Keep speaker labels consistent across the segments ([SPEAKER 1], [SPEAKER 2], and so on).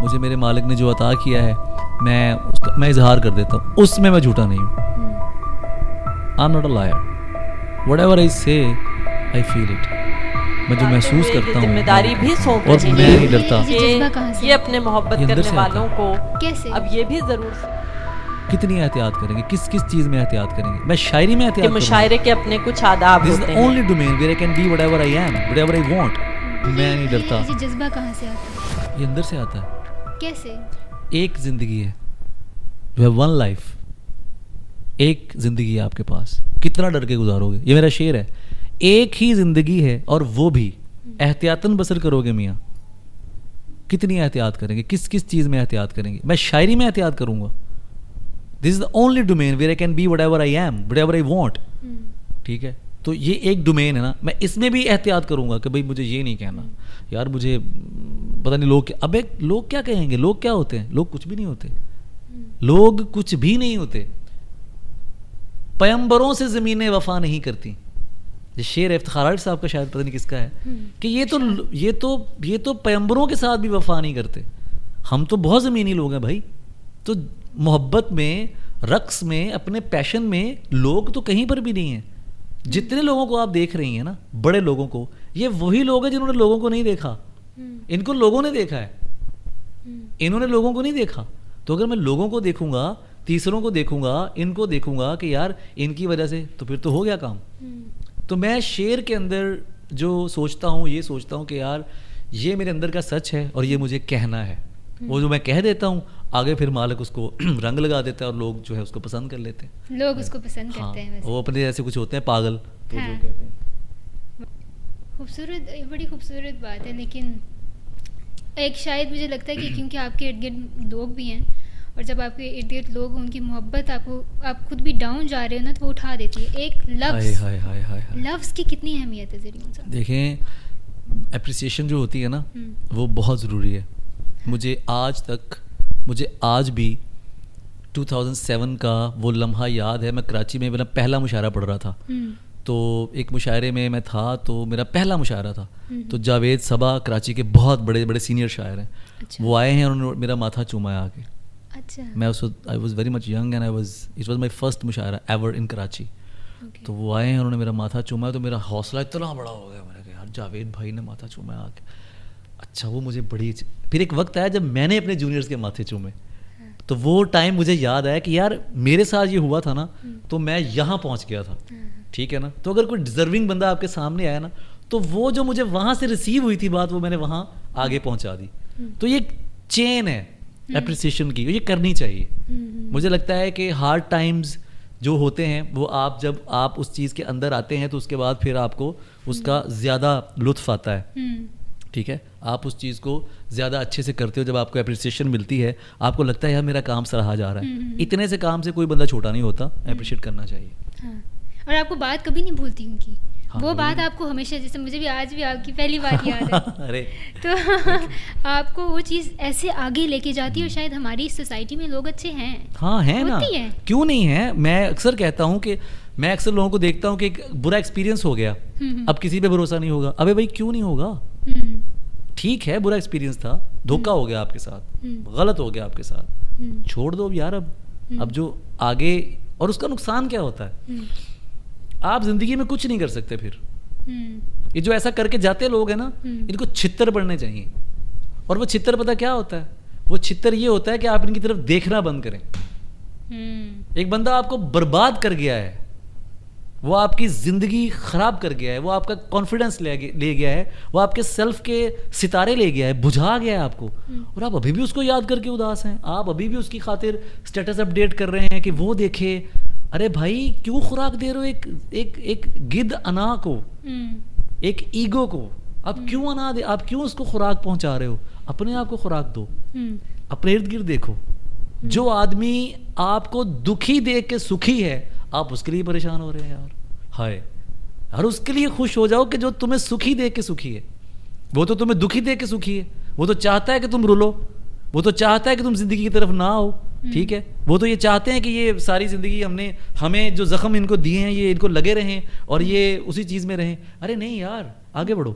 [SPEAKER 1] مجھے میرے مالک نے جو عطا کیا ہے میں اظہار کر دیتا ہوں, اس میں جھوٹا نہیں ہوں. I am not a liar. Whatever I say I feel it. میں جو محسوس کرتا ہوں
[SPEAKER 2] ذمہ داری بھی سونپ
[SPEAKER 1] اور
[SPEAKER 2] رہی
[SPEAKER 1] میں نہیں ڈرتا.
[SPEAKER 2] یہ اپنے محبت کرنے والوں کو
[SPEAKER 3] کیسے
[SPEAKER 2] اب یہ بھی ضرور
[SPEAKER 1] کتنی احتیاط کریں گے, کس چیز میں احتیاط کریں گے. میں شاعری میں احتیاط
[SPEAKER 2] کہ مشاعرے کے اپنے کچھ آداب ہوتے ہیں.
[SPEAKER 1] Only domain where I can be whatever I am, whatever I want. میں نہیں ڈرتا.
[SPEAKER 3] یہ جذبہ کہاں سے آتا ہے؟
[SPEAKER 1] یہ اندر سے آتا ہے.
[SPEAKER 3] کیسے؟
[SPEAKER 1] ایک زندگی ہے, یو ہیو ون لائف. ایک زندگی ہے آپ کے پاس, کتنا ڈر کے گزارو گے. یہ میرا شعر ہے. ایک ہی زندگی ہے اور وہ بھی احتیاطاً بسر کرو گے میاں. کتنی احتیاط کریں گے, کس چیز میں احتیاط کریں گے. میں شاعری میں احتیاط کروں گا. This is the only domain where I can be whatever I am, whatever I want. ٹھیک ہے, تو یہ ایک ڈومین ہے نا. میں اس میں بھی احتیاط کروں گا کہ بھائی مجھے یہ نہیں کہنا یار, مجھے پتہ نہیں لوگ کیا کہیں گے. لوگ کیا ہوتے ہیں؟ لوگ کچھ بھی نہیں ہوتے. لوگ کچھ بھی نہیں ہوتے. پیمبروں سے زمینیں وفا نہیں کرتی. یہ شعر افتخار علی صاحب کا, شاید پتہ نہیں کس کا ہے, کہ یہ تو پیمبروں کے ساتھ بھی وفا نہیں کرتے. ہم تو بہت زمینی لوگ ہیں بھائی. تو محبت میں, رقص میں, اپنے پیشن میں لوگ تو کہیں پر بھی نہیں ہیں. جتنے لوگوں کو آپ دیکھ رہی ہیں نا, بڑے لوگوں کو, یہ وہی لوگ ہیں جنہوں نے لوگوں کو نہیں دیکھا. ان کو لوگوں نے دیکھا ہے, انہوں نے لوگوں کو نہیں دیکھا. تو اگر میں لوگوں کو دیکھوں گا, تیسروں کو دیکھوں گا, ان کو دیکھوں گا کہ یار ان کی وجہ سے, تو پھر تو ہو گیا کام. تو میں شعر کے اندر جو سوچتا ہوں, یہ سوچتا ہوں کہ یار یہ میرے اندر کا سچ ہے اور یہ مجھے کہنا ہے. وہ جو میں کہہ دیتا ہوں, آگے پھر مالک اس کو رنگ لگا دیتا ہے اور لوگ جو ہے اس کو پسند کر لیتے ہیں.
[SPEAKER 3] لوگ اس کو پسند کرتے ہیں.
[SPEAKER 1] وہ اپنے جیسے کچھ ہوتے ہیں پاگل, تو جو کہتے ہیں.
[SPEAKER 3] خوبصورت, بڑی خوبصورت بات ہے. لیکن ایک شاید مجھے لگتا ہے کہ کیونکہ آپ کے ارد گرد لوگ بھی ہیں, اور جب آپ کے ارد گرد لوگ, ان کی محبت آپ خود بھی ڈاؤن جا رہے ہو نا, تو وہ اٹھا دیتی ہے. ایک لفظ کی کتنی اہمیت ہے زرین صاحب؟
[SPEAKER 1] دیکھیں, اپریسیشن جو ہوتی ہے نا, وہ بہت ضروری ہے. مجھے آج بھی 2007 کا وہ لمحہ یاد ہے. میں کراچی میں میرا پہلا مشاعرہ پڑھ رہا تھا. تو ایک مشاعرے میں میں تھا, تو میرا پہلا مشاعرہ تھا. تو جاوید صبا کراچی کے بہت بڑے بڑے سینئر شاعر ہیں, وہ آئے ہیں, انہوں نے میرا ماتھا چوما آ کے. میں اس وقت I was very much young and it was my first مشاعرہ ایور ان کراچی. تو وہ آئے ہیں, انہوں نے میرا ماتھا چوما, تو میرا حوصلہ اتنا بڑا ہو گیا. میں نے کہا یار جاوید بھائی نے ماتھا چوما آ کے. اچھا, وہ مجھے بڑی. پھر ایک وقت آیا جب میں نے اپنے جونیئرس کے ماتھے چومے, تو وہ ٹائم مجھے یاد آیا کہ یار میرے ساتھ یہ ہوا تھا نا, تو میں یہاں پہنچ گیا تھا. ٹھیک ہے نا. تو اگر کوئی ڈیزرونگ بندہ آپ کے سامنے آیا نا, تو وہ جو مجھے وہاں سے ریسیو ہوئی تھی بات, وہ میں نے وہاں آگے پہنچا دی. تو یہ چین ہے اپریسیشن کی, یہ کرنی چاہیے. مجھے لگتا ہے کہ ہارڈ ٹائمز جو ہوتے ہیں, وہ جب آپ اس چیز کے اندر آتے ہیں, تو اس کے بعد پھر آپ کو اس کا زیادہ لطف آتا ہے. ٹھیک ہے, آپ اس چیز کو زیادہ اچھے سے کرتے ہو. جب آپ کو اپریسیشن ملتی ہے, آپ کو لگتا ہے یار میرا کام سراہا جا رہا ہے. اتنے سے کام سے کوئی بندہ چھوٹا نہیں ہوتا. اپریشیٹ کرنا چاہیے.
[SPEAKER 3] اور آپ کو بات کبھی نہیں بھولتی ان کی. وہ بات آپ کو ہمیشہ, جیسے مجھے بھی آج بھی آپ کی پہلی بات یاد ہے, تو آپ کو وہ چیز ایسے آگے لے کے جاتی ہے. اور شاید ہماری سوسائٹی میں لوگ اچھے ہیں.
[SPEAKER 1] ہاں ہیں نا, کیوں نہیں ہے. میں اکثر کہتا ہوں کہ میں اکثر لوگوں کو دیکھتا ہوں کہ ایک برا ایکسپیرینس ہو گیا, اب کسی پہ بھروسہ نہیں ہوگا. ابے بھائی کیوں نہیں ہوگا؟ ٹھیک ہے, برا ایکسپیرینس تھا, دھوکا ہو گیا آپ کے ساتھ, غلط ہو گیا آپ کے ساتھ, چھوڑ دو یار. اب جو آگے, اور اس کا نقصان کیا ہوتا ہے, آپ زندگی میں کچھ نہیں کر سکتے. پھر یہ جو ایسا کر کے جاتے لوگ ہیں نا, ان کو چھتر پڑنے چاہیے. اور وہ چھتر پتہ کیا ہوتا ہے؟ وہ چھتر یہ ہوتا ہے کہ آپ ان کی طرف دیکھنا بند کریں. ایک بندہ آپ کو برباد کر گیا ہے, وہ آپ کی زندگی خراب کر گیا ہے, وہ آپ کا کانفیڈنس لے گیا ہے, وہ آپ کے سیلف کے ستارے لے گیا ہے, بجھا گیا ہے آپ کو, اور آپ ابھی بھی اس کو یاد کر کے اداس ہیں. آپ ابھی بھی اس کی خاطر اسٹیٹس اپڈیٹ کر رہے ہیں کہ وہ دیکھے. ارے بھائی کیوں خوراک دے رہے ہو ایک گدھ انا کو, ایک ایگو کو؟ آپ کیوں انا دے, آپ کیوں اس کو خوراک پہنچا رہے ہو؟ اپنے آپ کو خوراک دو. اپنے ارد گرد دیکھو, جو آدمی آپ کو دکھی دیکھ کے سکھی ہے, آپ اس کے لیے پریشان ہو رہے ہیں یار. ہائے, اور اس کے لیے خوش ہو جاؤ کہ جو تمہیں سکھی دیکھ کے سکھی ہے. وہ تو تمہیں دکھی دیکھ کے سکھی ہے. وہ تو چاہتا ہے کہ تم رولو, وہ تو چاہتا ہے کہ تم زندگی کی طرف نہ آؤ. ٹھیک ہے, وہ تو یہ چاہتے ہیں کہ یہ ساری زندگی ہمیں جو زخم ان کو دیے ہیں, یہ ان کو لگے رہیں اور یہ اسی چیز میں رہیں. ارے نہیں یار, آگے بڑھو,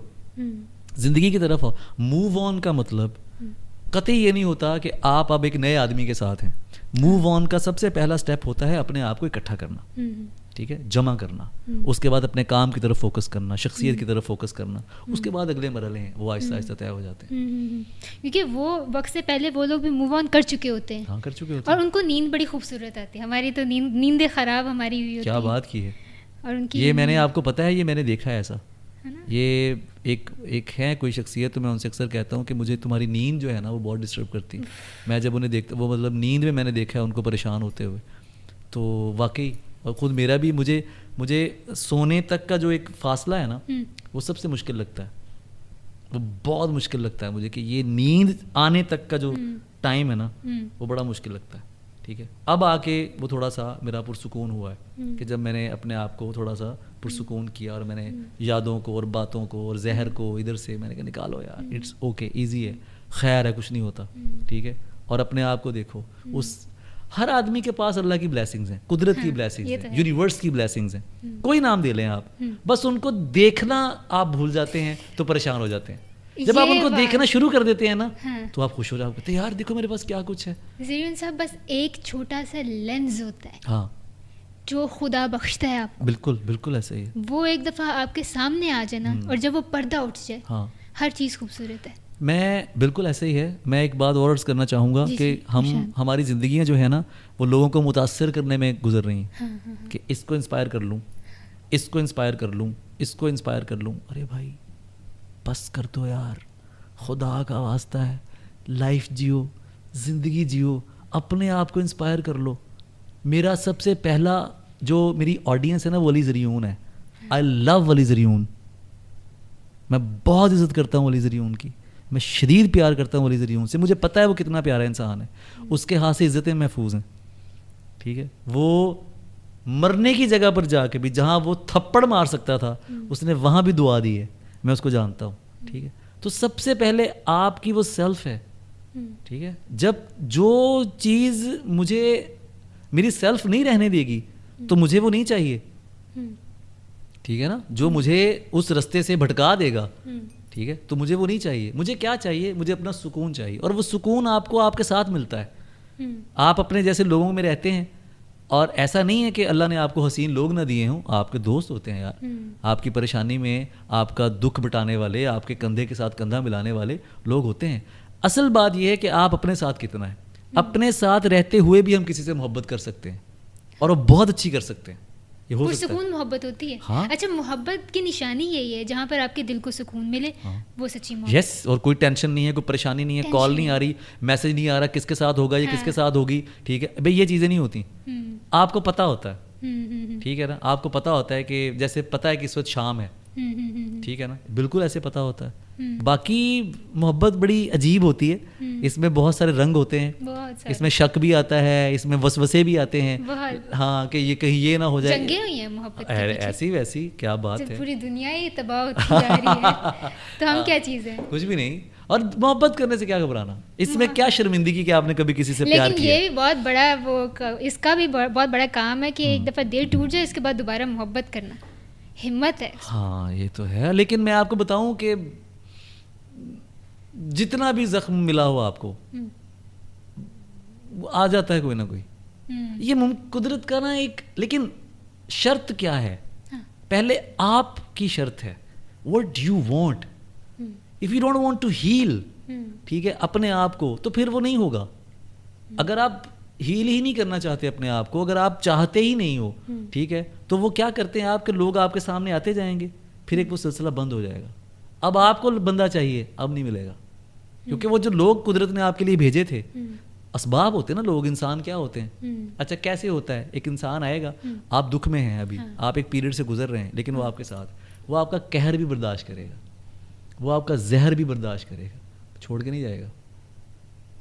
[SPEAKER 1] زندگی کی طرف آؤ. موو آن کا مطلب قطعی یہ نہیں ہوتا کہ آپ اب ایک نئے آدمی کے ساتھ ہیں. موو آن کا سب سے پہلا سٹیپ ہوتا ہے اپنے آپ کو اکٹھا کرنا, ٹھیک ہے, جمع کرنا, اس کے بعد اپنے کام کی طرف فوکس کرنا, شخصیت کی طرف فوکس کرنا, اس کے بعد اگلے مرحلے ہیں وہ آہستہ آہستہ طے ہو جاتے ہیں.
[SPEAKER 3] کیونکہ وہ وقت سے پہلے وہ لوگ بھی موو آن کر چکے ہوتے ہیں.
[SPEAKER 1] ہاں, کر چکے ہوتے ہیں,
[SPEAKER 3] اور ان کو نیند بڑی خوبصورت آتی ہے. ہماری تو نیندیں خراب ہماری ہوئی ہوتی ہیں.
[SPEAKER 1] کیا بات کی ہے.
[SPEAKER 3] اور ان کی
[SPEAKER 1] یہ میں نے آپ کو پتہ ہے, یہ میں نے دیکھا ہے ایسا. یہ ایک ہے کوئی شخصیت, تو میں ان سے اکثر کہتا ہوں کہ مجھے تمہاری نیند جو ہے نا وہ بہت ڈسٹرب کرتی ہے. میں جب انہیں دیکھتا, وہ مطلب نیند میں نے دیکھا ہے ان کو پریشان ہوتے ہوئے, تو واقعی, اور خود میرا بھی, مجھے سونے تک کا جو ایک فاصلہ ہے نا وہ سب سے مشکل لگتا ہے. وہ بہت مشکل لگتا ہے مجھے کہ یہ نیند آنے تک کا جو ٹائم ہے نا وہ بڑا مشکل لگتا ہے. ٹھیک ہے, اب آ کے وہ تھوڑا سا میرا پرسکون ہوا ہے کہ جب میں نے اپنے آپ کو تھوڑا سا پرسکون کیا اور میں نے یادوں کو اور باتوں کو اور زہر کو ادھر سے میں نے کہا نکالو یار, اٹس اوکے, ایزی ہے, خیر ہے, کچھ نہیں ہوتا. ٹھیک ہے, اور اپنے آپ کو دیکھو, اس ہر آدمی کے پاس اللہ کی بلیسنگز ہیں, قدرت کی بلیسنگز ہیں, یونیورس کی بلیسنگز ہیں, کوئی نام دے لیں آپ, بس ان کو دیکھنا آپ بھول جاتے ہیں تو پریشان ہو جاتے ہیں. جب آپ ان کو دیکھنا شروع کر دیتے ہیں نا تو آپ خوش ہو جاؤ, کہتے ہیں یار دیکھو میرے پاس کیا کچھ ہے.
[SPEAKER 3] زیرین صاحب, بس ایک چھوٹا سا لینز ہوتا ہے
[SPEAKER 1] ہاں
[SPEAKER 3] جو خدا بخشتا ہے آپ کو.
[SPEAKER 1] بالکل بالکل ایسا ہی ہے.
[SPEAKER 3] وہ ایک دفعہ آپ کے سامنے آ جائے نا, اور جب وہ پردہ اٹھ جائے,
[SPEAKER 1] ہاں,
[SPEAKER 3] ہر چیز خوبصورت ہے.
[SPEAKER 1] میں بالکل ایسا ہی ہے. میں ایک بات اور عرض کرنا چاہوں گا کہ ہماری زندگیاں جو ہے نا وہ لوگوں کو متاثر کرنے میں گزر رہی ہیں کہ اس کو انسپائر کر لوں, اس کو انسپائر کر لوں, اس کو انسپائر کر لوں. ارے بھائی بس کر دو یار, خدا کا واسطہ ہے, لائف جیو, زندگی جیو, اپنے آپ کو انسپائر کر لو. میرا سب سے پہلا جو میری آڈینس ہے نا وہ ولی زریون ہے. آئی لو ولی زریون, میں بہت عزت کرتا ہوں ولی زریون کی, میں شدید پیار کرتا ہوں ولی زریون سے. مجھے پتہ ہے وہ کتنا پیارا انسان ہے, اس کے ہاتھ سے عزتیں محفوظ ہیں. ٹھیک ہے, وہ مرنے کی جگہ پر جا کے بھی جہاں وہ تھپڑ مار سکتا تھا اس نے وہاں بھی دعا دی ہے, میں اس کو جانتا ہوں. ٹھیک ہے, تو سب سے پہلے آپ کی وہ سیلف ہے. ٹھیک ہے, جب جو چیز مجھے میری سیلف نہیں رہنے دے گی تو مجھے وہ نہیں چاہیے. ٹھیک ہے نا, جو مجھے اس رستے سے بھٹکا دے گا, ٹھیک ہے, تو مجھے وہ نہیں چاہیے. مجھے کیا چاہیے, مجھے اپنا سکون چاہیے, اور وہ سکون آپ کو آپ کے ساتھ ملتا ہے. آپ اپنے جیسے لوگوں میں رہتے ہیں, اور ایسا نہیں ہے کہ اللہ نے آپ کو حسین لوگ نہ دیے ہوں, آپ کے دوست ہوتے ہیں یار. آپ کی پریشانی میں آپ کا دکھ بٹانے والے, آپ کے کندھے کے ساتھ کندھا ملانے والے لوگ ہوتے ہیں. اصل بات یہ ہے کہ آپ اپنے ساتھ کتنا ہے. اپنے ساتھ رہتے ہوئے بھی ہم کسی سے محبت کر سکتے ہیں, اور وہ بہت اچھی کر سکتے ہیں. یہ ہو سکتا ہے.
[SPEAKER 3] پرسکون محبت ہوتی ہے. اچھا, محبت کی نشانی یہی ہے جہاں پر آپ کے دل کو سکون ملے, وہ سچی محبت.
[SPEAKER 1] یس, اور کوئی ٹینشن نہیں ہے, کوئی پریشانی نہیں ہے, کال نہیں آ رہی, میسج نہیں آ رہا کس کے ساتھ ہوگا یا کس کے ساتھ ہوگی. ٹھیک ہے بھائی, یہ چیزیں نہیں ہوتی. آپ کو پتہ ہوتا ہے, ٹھیک ہے نا, آپ کو پتہ ہوتا ہے کہ جیسے پتہ ہے کہ اس وقت شام ہے, ٹھیک ہے نا, بالکل ایسے پتہ ہوتا ہے. باقی محبت بڑی عجیب ہوتی ہے, اس میں بہت سارے رنگ ہوتے ہیں, اس میں شک بھی آتا ہے, اس میں وسوسے بھی آتے ہیں. ہاں, کہ یہ کہیں یہ نہ ہو جائے.
[SPEAKER 3] جنگیں ہوئی ہیں محبت,
[SPEAKER 1] ایسی ویسی کیا بات ہے,
[SPEAKER 3] پوری دنیا ہی تباہ ہوتی جا رہی ہے, تو ہم کیا چیز ہے,
[SPEAKER 1] کچھ بھی نہیں. اور محبت کرنے سے کیا گھبرانا, اس میں کیا شرمندگی کہ آپ نے کبھی کسی سے پیار کیا.
[SPEAKER 3] لیکن یہ بھی بہت بڑا, وہ اس کا بھی بہت بڑا کام ہے کہ ایک دفعہ دل ٹوٹ جائے اس کے بعد دوبارہ محبت کرنا ہمت ہے.
[SPEAKER 1] ہاں یہ تو ہے, لیکن میں آپ کو بتاؤں کہ جتنا بھی زخم ملا ہو آپ کو آ جاتا ہے کوئی نہ کوئی. یہ قدرت کا نا ایک, لیکن شرط کیا ہے, پہلے آپ کی شرط ہے, what do you want. if you don't want to heal, ٹھیک ہے, اپنے آپ کو, تو پھر وہ نہیں ہوگا. اگر آپ ہیل ہی نہیں کرنا چاہتے اپنے آپ کو, اگر آپ چاہتے ہی نہیں ہو, ٹھیک ہے, تو وہ کیا کرتے ہیں آپ کے لوگ آپ کے سامنے آتے جائیں گے, پھر ایک وہ سلسلہ بند ہو جائے گا. اب آپ کو بندہ چاہیے, اب نہیں ملے گا, کیونکہ وہ جو لوگ قدرت نے آپ کے لیے بھیجے تھے, اسباب ہوتے ہیں نا لوگ. انسان کیا ہوتے ہیں, اچھا کیسے ہوتا ہے, ایک انسان آئے گا, آپ دکھ میں ہیں ابھی, آپ ایک پیریڈ سے گزر رہے ہیں, لیکن وہ آپ کے ساتھ, وہ آپ کا قہر بھی برداشت کرے گا, وہ آپ کا زہر بھی برداشت کرے گا, چھوڑ کے نہیں جائے گا.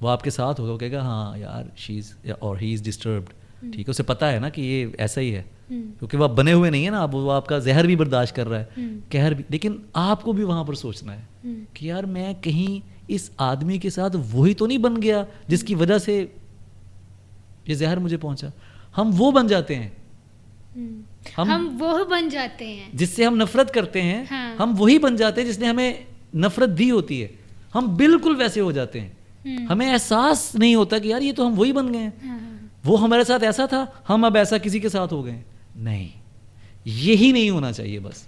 [SPEAKER 1] وہ آپ کے ساتھ ہوگا, وہ کہے گا ہاں یار شی از اور ہی از ڈسٹربڈ, ٹھیک ہے, اسے پتہ ہے نا کہ یہ ایسا ہی ہے, کیونکہ وہ بنے ہوئے نہیں ہیں نا, وہ آپ کا زہر بھی برداشت کر رہا ہے, قہر بھی. لیکن آپ کو بھی وہاں پر سوچنا ہے کہ یار میں کہیں اس آدمی کے ساتھ وہی تو نہیں بن گیا جس کی وجہ سے یہ زہر مجھے پہنچا. ہم وہ بن جاتے ہیں,
[SPEAKER 3] ہم وہ بن جاتے ہیں
[SPEAKER 1] جس سے ہم نفرت کرتے ہیں, ہم وہی بن جاتے ہیں جس نے ہمیں نفرت دی ہوتی ہے, ہم بالکل ویسے ہو جاتے ہیں. ہمیں احساس نہیں ہوتا کہ یار یہ تو ہم وہی بن گئے ہیں, وہ ہمارے ساتھ ایسا تھا, ہم اب ایسا کسی کے ساتھ ہو گئے. نہیں, یہی نہیں ہونا چاہیے بس.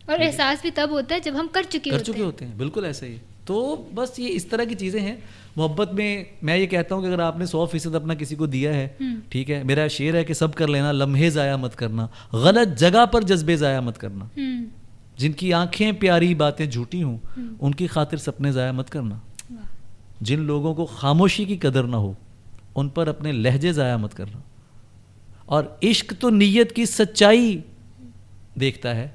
[SPEAKER 3] اور احساس بھی تب ہوتا ہے جب ہم کر چکے
[SPEAKER 1] ہوتے ہیں. بالکل ایسا ہی. تو بس یہ اس طرح کی چیزیں ہیں محبت میں یہ کہتا ہوں کہ اگر آپ نے 100% اپنا کسی کو دیا ہے, ٹھیک ہے, میرا شعر ہے کہ سب کر لینا, لمحے ضائع مت کرنا, غلط جگہ پر جذبے ضائع مت کرنا, جن کی آنکھیں پیاری باتیں جھوٹی ہوں ان کی خاطر سپنے ضائع مت کرنا, جن لوگوں کو خاموشی کی قدر نہ ہو ان پر اپنے لہجے ضائع مت کرنا, اور عشق تو نیت کی سچائی دیکھتا ہے,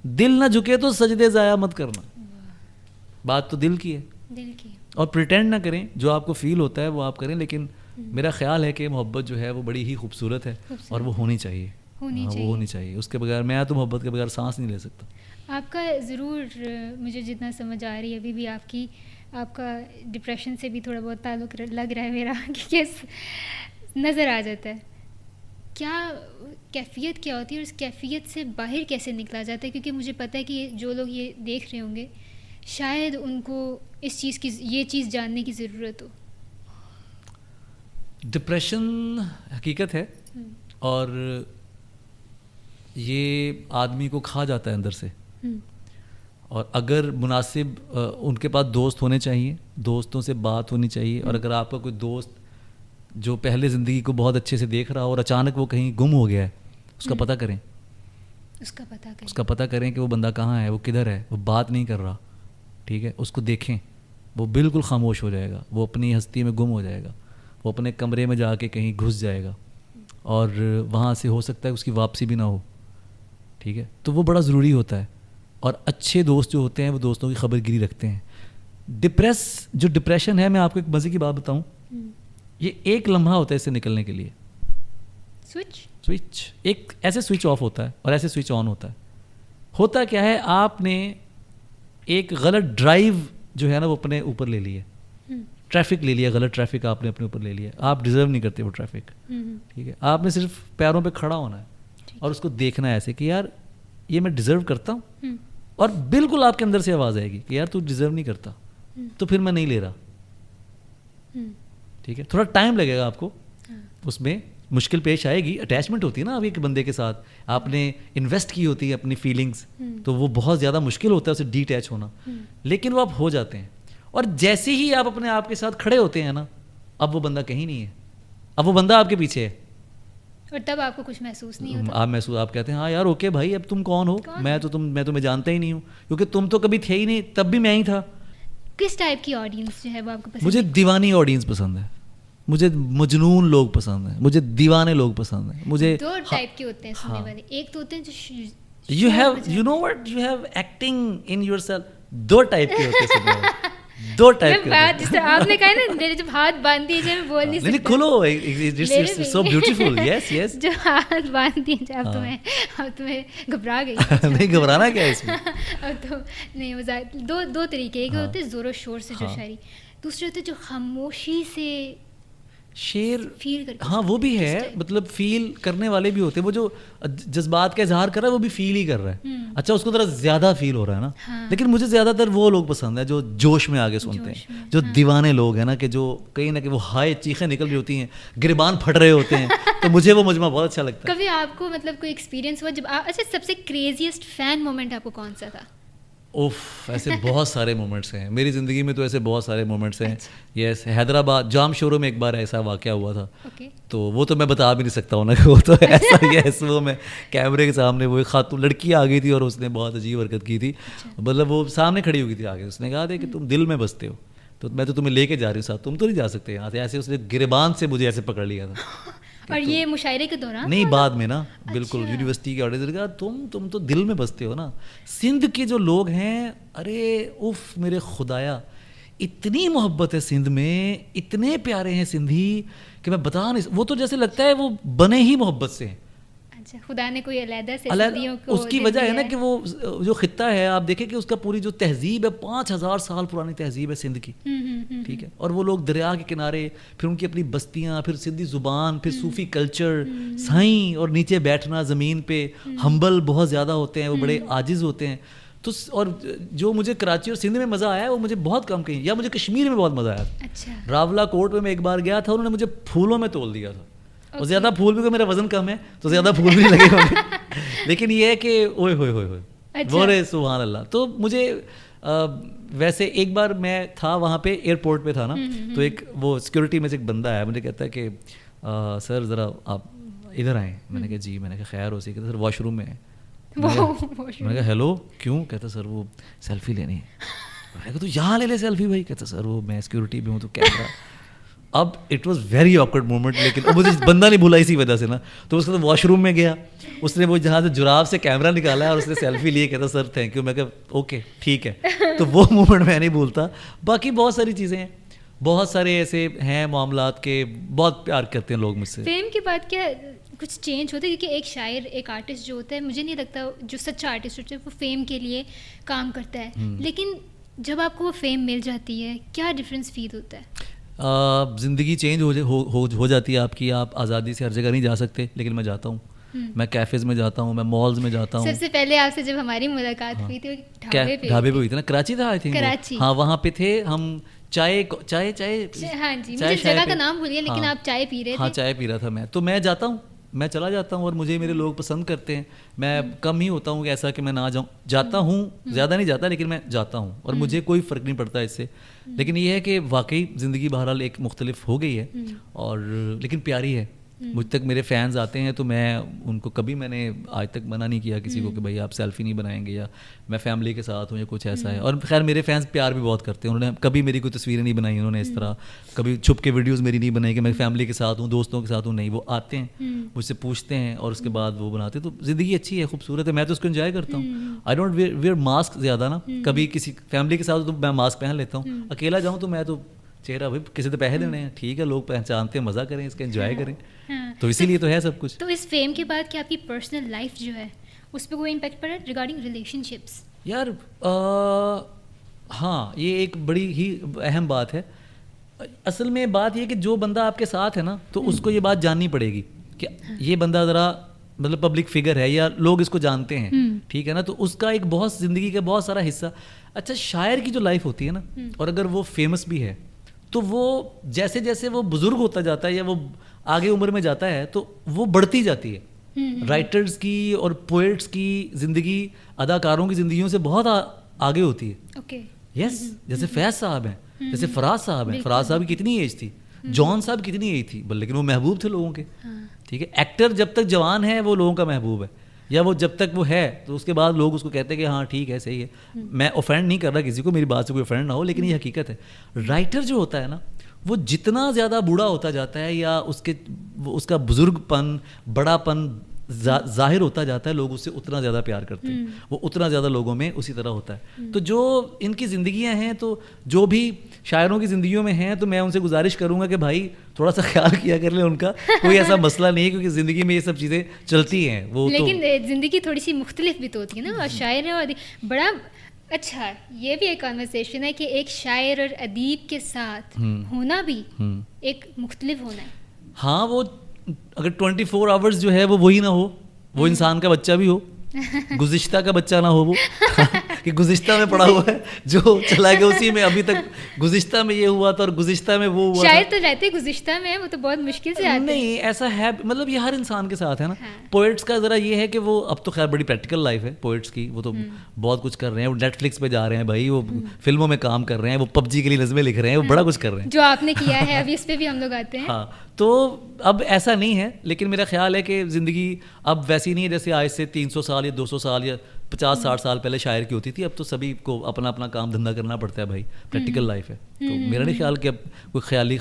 [SPEAKER 1] دل نہ جھکے تو سجدے ضائع مت کرنا. بات تو دل کی ہے, اور پریٹینڈ نہ کریں, جو آپ کو فیل ہوتا ہے وہ آپ کریں, لیکن میرا خیال ہے کہ محبت جو ہے وہ بڑی ہی خوبصورت ہے اور وہ ہونی چاہیے, وہ ہونی چاہیے. اس کے بغیر میں تو محبت کے بغیر سانس نہیں لے سکتا.
[SPEAKER 3] آپ کا ضرور مجھے جتنا سمجھ آ رہی ہے ابھی بھی آپ کا ڈپریشن سے بھی تھوڑا بہت تعلق لگ رہا ہے میرا, کیونکہ نظر آ جاتا ہے. کیا کیفیت کیا ہوتی ہے اور اس کیفیت سے باہر کیسے نکلا جاتا ہے؟ کیونکہ مجھے پتہ ہے کہ جو لوگ یہ دیکھ رہے ہوں گے شاید ان کو اس چیز کی یہ چیز جاننے کی ضرورت ہو.
[SPEAKER 1] ڈپریشن حقیقت ہے, اور یہ آدمی کو کھا جاتا ہے اندر سے, اور اگر مناسب ان کے پاس دوست ہونے چاہیے, دوستوں سے بات ہونی چاہیے. اور اگر آپ کا کوئی دوست جو پہلے زندگی کو بہت اچھے سے دیکھ رہا اور اچانک وہ کہیں گم ہو گیا ہے, اس کا پتہ کریں, اس کا پتہ کریں کہ وہ بندہ کہاں ہے, وہ کدھر ہے, وہ بات نہیں کر رہا, ٹھیک ہے, اس کو دیکھیں. وہ بالکل خاموش ہو جائے گا, وہ اپنی ہستی میں گم ہو جائے گا, وہ اپنے کمرے میں جا کے کہیں گھس جائے گا, اور وہاں سے ہو سکتا ہے اس کی واپسی بھی نہ ہو, ٹھیک ہے. تو وہ بڑا ضروری ہوتا ہے, اور اچھے دوست جو ہوتے ہیں وہ دوستوں کی خبر گیری رکھتے ہیں. جو ڈپریشن ہے, میں آپ کو ایک مزے کی بات بتاؤں, یہ ایک لمحہ ہوتا ہے اس سے نکلنے کے لیے. سوئچ ایک ایسے سوئچ آف ہوتا ہے اور ایسے سوئچ آن ہوتا ہے. ہوتا کیا ہے, آپ نے ایک غلط ڈرائیو جو ہے نا وہ اپنے اوپر لے لی ہے, ٹریفک لے لیا, غلط ٹریفک آپ نے اپنے اوپر لے لیا. آپ ڈیزرو نہیں کرتے وہ ٹریفک, ٹھیک ہے. آپ نے صرف پیروں پہ کھڑا ہونا ہے اور اس کو دیکھنا ہے ایسے کہ یار یہ میں ڈیزرو کرتا ہوں, اور بالکل آپ کے اندر سے آواز آئے گی کہ یار تو ڈیزرو نہیں کرتا, تو پھر میں نہیں لے رہا, ٹھیک ہے. تھوڑا ٹائم لگے گا آپ کو, اس میں مشکل پیش آئے گی, اٹیچمنٹ ہوتی ہے نا ابھی ایک بندے کے ساتھ, آپ نے انویسٹ کی ہوتی ہے اپنی فیلنگز, تو وہ بہت زیادہ مشکل ہوتا ہے اسے ڈی اٹیچ ہونا, لیکن وہ آپ ہو جاتے ہیں. اور جیسے ہی آپ اپنے آپ کے ساتھ کھڑے ہوتے ہیں نا, اب وہ بندہ کہیں نہیں ہے, اب وہ بندہ آپ کے پیچھے ہے,
[SPEAKER 3] اور تب آپ کو کچھ محسوس نہیں ہوتا.
[SPEAKER 1] آپ کہتے ہیں ہاں یار اوکے بھائی, اب تم کون ہو, میں تمہیں جانتا ہی نہیں ہوں, کیونکہ تم تو کبھی تھے ہی نہیں, تب بھی میں ہی تھا.
[SPEAKER 3] کس ٹائپ کی آڈینس جو ہے وہ آپ کو پسند ہے؟
[SPEAKER 1] مجھے دیوانی آڈینس پسند ہے, مجھے مجنون لوگ پسند ہیں, مجھے دیوانے لوگ پسند ہیں. مجھے
[SPEAKER 3] دو ٹائپ کے ہوتے ہیں سننے والے, ایک تو ہوتے ہیں جو
[SPEAKER 1] you know what you have acting in yourself, دو ٹائپ کے ہوتے ہیں سننے والے, دو ٹائپ کے.
[SPEAKER 3] جس طرح آپ نے کہا نا میرے جب ہاتھ باندھ دیے جائے میں بول نہیں سکتی.
[SPEAKER 1] کھولو, it's so beautiful. yes
[SPEAKER 3] جو ہاتھ باندھ دیے جائے, اب تمہیں گھبرا گئی.
[SPEAKER 1] نہیں گھبرانا کیا ہے اس میں,
[SPEAKER 3] اب تو نہیں. دو طریقے, ایک ہوتے ہیں زور و شور سے جو شاعری, دوسرے ہوتے جو خاموشی سے
[SPEAKER 1] شعر
[SPEAKER 3] فیل کر.
[SPEAKER 1] ہاں وہ بھی ہے, مطلب فیل کرنے والے بھی ہوتے ہیں, وہ جو جذبات کا اظہار کر رہا ہے وہ بھی فیل ہی کر رہا ہے. اچھا اس کو ذرا زیادہ فیل ہو رہا ہے نا, لیکن مجھے زیادہ تر وہ لوگ پسند ہیں جو جوش میں آگے سنتے ہیں, جو دیوانے لوگ ہیں نا, کہ جو کہیں نہ کہ وہ ہائے چیخیں نکل رہی ہوتی ہیں, گریبان پھٹ رہے ہوتے ہیں, تو مجھے وہ مجمع بہت اچھا لگتا ہے.
[SPEAKER 3] کبھی آپ کو مطلب کوئی ایکسپیرینس ہوا جب اچھا سب سے کریزیسٹ فین مومنٹ آپ کو کون سا تھا؟
[SPEAKER 1] ایسے بہت سارے مومنٹس ہیں میری زندگی میں, تو ایسے بہت سارے مومنٹس ہیں. یس, حیدرآباد جام شوروں میں ایک بار ایسا واقعہ ہوا تھا, تو وہ تو میں بتا بھی نہیں سکتا ہوں نا, وہ تو ایسا یس, وہ میں کیمرے کے سامنے وہ ایک خاتون لڑکی آ گئی تھی اور اس نے بہت عجیب حرکت کی تھی. مطلب وہ سامنے کھڑی ہو گئی تھی آگے, اس نے کہا تھا کہ تم دل میں بستے ہو, تو میں تو تمہیں لے کے جا رہی ہوں ساتھ, تم تو نہیں جا سکتے یہاں سے. ایسے اس نے گریبان سے مجھے ایسے پکڑ لیا تھا.
[SPEAKER 3] اور یہ مشاعرے کے دوران
[SPEAKER 1] نہیں, بعد میں نا, بالکل یونیورسٹی کے آڈیٹر کا, تم تو دل میں بستے ہو نا. سندھ کے جو لوگ ہیں, ارے اف میرے خدایا, اتنی محبت ہے سندھ میں, اتنے پیارے ہیں سندھی کہ میں بتا نہیں, وہ تو جیسے لگتا ہے وہ بنے ہی محبت سے ہیں.
[SPEAKER 3] اچھا, خدا نے کوئی علیحدہ سے
[SPEAKER 1] اس کی وجہ ہے نا کہ وہ جو خطہ ہے, آپ دیکھیں کہ اس کا پوری جو تہذیب ہے 5000 سال پرانی تہذیب ہے سندھ کی, ٹھیک ہے. اور وہ لوگ دریا کے کنارے, پھر ان کی اپنی بستیاں, پھر سندھی زبان, پھر صوفی کلچر, سائیں, اور نیچے بیٹھنا زمین پہ, ہمبل بہت زیادہ ہوتے ہیں, وہ بڑے عاجز ہوتے ہیں. تو اور جو مجھے کراچی اور سندھ میں مزہ آیا ہے وہ مجھے بہت کم کہیں, یا مجھے کشمیر میں بہت مزہ آیا تھا.
[SPEAKER 3] اچھا.
[SPEAKER 1] راولا کوٹ میں ایک بار گیا تھا, انہوں نے مجھے پھولوں میں تول دیا تھا, اور زیادہ پھول بھی, میرا وزن کم ہے تو زیادہ پھول بھی نہیں لگے ہوں گے, لیکن یہ ہے کہ اوئے ہوئے ہوئے ہوئے بورے سبحان اللہ. تو مجھے ویسے ایک بار میں تھا وہاں پہ ایئرپورٹ پہ تھا نا, تو ایک وہ سیکورٹی میں سے ایک بندہ آیا, مجھے کہتا ہے کہ سر ذرا آپ ادھر آئیں. میں نے کہا جی. میں نے کہا خیر ہو سی. کہتا سر واش روم میں ہے. میں نے کہا ہیلو کیوں؟ کہتا سر وہ سیلفی لینی ہے. میں نے کہا تو یہاں لے لے سیلفی بھائی. کہتا سر وہ میں سیکورٹی بھی ہوں تو کیمرہ. اب it was very awkward moment, لیکن مجھے بندہ نہیں بھولا اسی وجہ سے نا. تو اس کے بعد واش روم میں گیا, اس نے وہ جہاں سے جراب سے کیمرہ نکالا اور اس نے سیلفی لی. کہتا سر تھینک یو. میں کہا اوکے ٹھیک ہے. تو وہ مومنٹ میں نہیں بھولتا. باقی بہت ساری چیزیں ہیں, بہت سارے ایسے ہیں معاملات کے بہت پیار کرتے ہیں لوگ مجھ سے.
[SPEAKER 3] فیم کے بعد کیا کچھ چینج ہوتا ہے؟ کیونکہ ایک شاعر, ایک آرٹسٹ جو ہوتا ہے, مجھے نہیں لگتا جو سچا آرٹسٹ ہوتا ہے وہ فیم کے لیے کام کرتا ہے, لیکن جب آپ کو وہ فیم مل جاتی ہے کیا ڈفرینس فیل ہوتا ہے؟
[SPEAKER 1] زندگی چینج ہو جاتی ہے آپ کی. آپ آزادی سے ہر جگہ نہیں جا سکتے, لیکن میں جاتا ہوں. میں کیفیز میں جاتا ہوں, میں مالز میں جاتا ہوں.
[SPEAKER 3] سب سے پہلے آپ سے جب ہماری ملاقات ہوئی تھی
[SPEAKER 1] ڈھابے پہ ہوئی تھی نا, کراچی تھا آئی تھنک.
[SPEAKER 3] کراچی,
[SPEAKER 1] ہاں وہاں پہ تھے ہم. چائے
[SPEAKER 3] ہاں جی, مجھے جگہ کا نام بھول گیا, لیکن آپ چائے پی رہے تھے.
[SPEAKER 1] ہاں چائے پی رہا تھا میں. تو میں جاتا ہوں, میں چلا جاتا ہوں, اور مجھے میرے لوگ پسند کرتے ہیں. میں کم ہی ہوتا ہوں کہ ایسا کہ میں نہ جاؤں. جاتا ہوں, زیادہ نہیں جاتا, لیکن میں جاتا ہوں, اور مجھے کوئی فرق نہیں پڑتا اس سے. لیکن یہ ہے کہ واقعی زندگی بہرحال ایک مختلف ہو گئی ہے, اور لیکن پیاری ہے. مجھ تک میرے فینز آتے ہیں تو میں ان کو کبھی میں نے آج تک منع نہیں کیا کسی کو کہ بھائی آپ سیلفی نہیں بنائیں گے, یا میں فیملی کے ساتھ ہوں یا کچھ ایسا ہے. اور خیر میرے فینز پیار بھی بہت کرتے ہیں. انہوں نے کبھی میری کوئی تصویریں نہیں بنائی, انہوں نے اس طرح کبھی چھپ کے ویڈیوز میری نہیں بنائی کہ میں فیملی کے ساتھ ہوں, دوستوں کے ساتھ ہوں. نہیں, وہ آتے ہیں مجھ سے پوچھتے ہیں اور اس کے بعد وہ بناتے ہیں. تو زندگی اچھی ہے, خوبصورت ہے, میں تو اس کو انجوائے کرتا ہوں. آئی ڈونٹ ویئر ماسک زیادہ نا. کبھی کسی فیملی کے ساتھ تو میں ماسک پہن لیتا ہوں, اکیلا جاؤں تو میں تو چہرہ بھائی کسی تو پیسے دینے ہیں, ٹھیک ہے, لوگ پہچانتے ہیں, مزہ کریں, اس کا انجوائے کریں. تو اسی لیے تو ہے سب کچھ.
[SPEAKER 3] تو اس فیم کے بعد کیا آپ کی پرسنل لائف جو ہے اس پہ کوئی امپیکٹ پڑا ریگارڈنگ ریلیشن شپس؟
[SPEAKER 1] یار ہاں, یہ ایک بڑی ہی اہم بات ہے. اصل میں بات یہ کہ جو بندہ آپ کے ساتھ ہے نا, تو اس کو یہ بات جاننی پڑے گی کہ یہ بندہ ذرا مطلب پبلک فگر ہے, یا لوگ اس کو جانتے ہیں, ٹھیک ہے نا. تو اس کا ایک بہت زندگی کا بہت سارا حصہ. اچھا, شاعر کی جو لائف ہوتی ہے نا, اور اگر وہ فیمس بھی ہے تو وہ جیسے جیسے وہ بزرگ ہوتا جاتا ہے یا وہ آگے عمر میں جاتا ہے تو وہ بڑھتی جاتی ہے. رائٹرز کی اور پوئٹس کی زندگی اداکاروں کی زندگیوں سے بہت آگے ہوتی ہے. یس, جیسے فیض صاحب ہیں, جیسے فراز صاحب ہیں. فراز صاحب کی کتنی ایج تھی, جان صاحب کتنی ایج تھی, لیکن وہ محبوب تھے لوگوں کے. ٹھیک ہے, ایکٹر جب تک جوان ہے وہ لوگوں کا محبوب ہے, یا وہ جب تک وہ ہے تو اس کے بعد لوگ اس کو کہتے ہیں کہ ہاں ٹھیک ہے, صحیح ہے. میں اوفینڈ نہیں کر رہا کسی کو, میری بات سے کوئی اوفینڈ نہ ہو, لیکن یہ حقیقت ہے. رائٹر جو ہوتا ہے نا, وہ جتنا زیادہ بوڑھا ہوتا جاتا ہے یا اس کا بزرگ پن, بڑا پن ظاہر ہوتا جاتا ہے, لوگ اس سے اتنا زیادہ پیار کرتے ہیں, وہ اتنا زیادہ لوگوں میں اسی طرح ہوتا ہے. تو جو ان کی زندگیاں ہیں, تو جو بھی شاعروں کی زندگیوں میں ہیں, تو میں ان سے گزارش کروں گا کہ بھائی تھوڑا سا خیال کیا کر لیں ان کا. کوئی ایسا مسئلہ نہیں ہے, کیونکہ زندگی میں یہ سب چیزیں چلتی ہیں. وہ
[SPEAKER 3] لیکن زندگی تھوڑی سی مختلف بھی تو ہوتی ہے نا, اور شاعر ہے اور بڑا اچھا, یہ بھی ایک کنورسیشن ہے کہ ایک شاعر اور ادیب کے ساتھ ہونا بھی ایک مختلف ہونا ہے.
[SPEAKER 1] ہاں, وہ اگر 24 آورس جو ہے وہ وہی نہ ہو, وہ انسان کا بچہ بھی ہو, گزشتہ کا بچہ نہ ہو, وہ کہ گزشتہ میں پڑا ہوا ہے, جو چلا گیا اسی میں, ابھی تک گزشتہ میں یہ ہوا تھا اور گزشتہ میں وہ ہوا.
[SPEAKER 3] شاید تو رہتے گزشتہ میں, وہ تو بہت مشکل سے آتے ہیں.
[SPEAKER 1] نہیں, ایسا ہے, مطلب یہ ہر انسان کے ساتھ ہے نا. پوئٹس کا ذرا یہ ہے کہ وہ اب تو خیر بڑی پریکٹیکل لائف ہے پوئٹس کی, وہ تو بہت کچھ کر رہے ہیں, وہ نیٹ فلکس پہ جا رہے ہیں بھائی, وہ فلموں میں کام کر رہے ہیں, وہ PUBG کے لیے نظمیں لکھ رہے ہیں, وہ بڑا کچھ کر رہے ہیں
[SPEAKER 3] جو آپ نے کیا ہے. ابھی اس پہ بھی ہم لوگ آتے ہیں.
[SPEAKER 1] ہاں, تو اب ایسا نہیں ہے, لیکن میرا خیال ہے کہ زندگی اب ویسی نہیں ہے جیسے آج سے 300 سال یا 200 سال یا 50-60 سال پہلے شاعر کی ہوتی تھی. اب تو سبھی کو اپنا اپنا کام دھندا کرنا پڑتا ہے بھائی, پریکٹیکل لائف ہے. تو میرا نہیں خیال کہ اب کوئی خیالی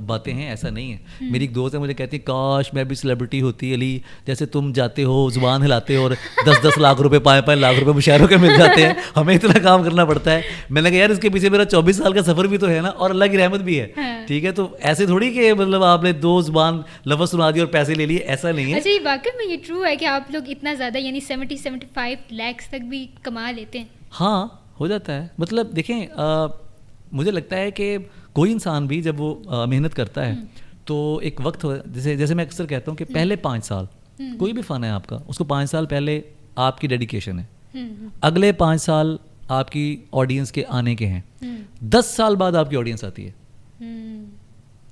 [SPEAKER 1] باتیں ہیں, ایسا نہیں ہے. میری ایک دوست ہے, مجھے کہتی ہے کاش میں بھی سیلیبریٹی ہوتی علی, جیسے تم جاتے ہو زبان ہلاتے ہو اور 10-10 لاکھ روپے 5-5 لاکھ روپے مشاعروں کے مل جاتے ہیں, ہمیں اتنا کام کرنا پڑتا ہے. میں نے کہا یار اس کے پیچھے میرا 24 سال کا سفر بھی تو ہے نا, اور اللہ کی رحمت بھی ہے. ٹھیک ہے, تو ایسے تھوڑی کہ مطلب آپ نے 2 زبان لفظ سنا دی اور پیسے لے لیے, ایسا نہیں ہے.
[SPEAKER 3] اچھا, یہ واقعی میں یہ ٹرو ہے کہ آپ لوگ اتنا زیادہ یعنی 70-75 لاکھ تک بھی کما لیتے ہیں؟
[SPEAKER 1] ہاں, ہو جاتا ہے. مطلب دیکھیں, مجھے لگتا ہے کہ کوئی انسان بھی جب وہ محنت کرتا ہے تو ایک وقت جیسے میں اکثر کہتا ہوں کہ پہلے 5 سال کوئی بھی فن ہے آپ کا, اس کو 5 سال پہلے آپ کی ڈیڈیکیشن ہے. اگلے 5 سال آپ کی آڈینس کے آنے کے ہیں, 10 سال بعد آپ کی آڈینس آتی ہے.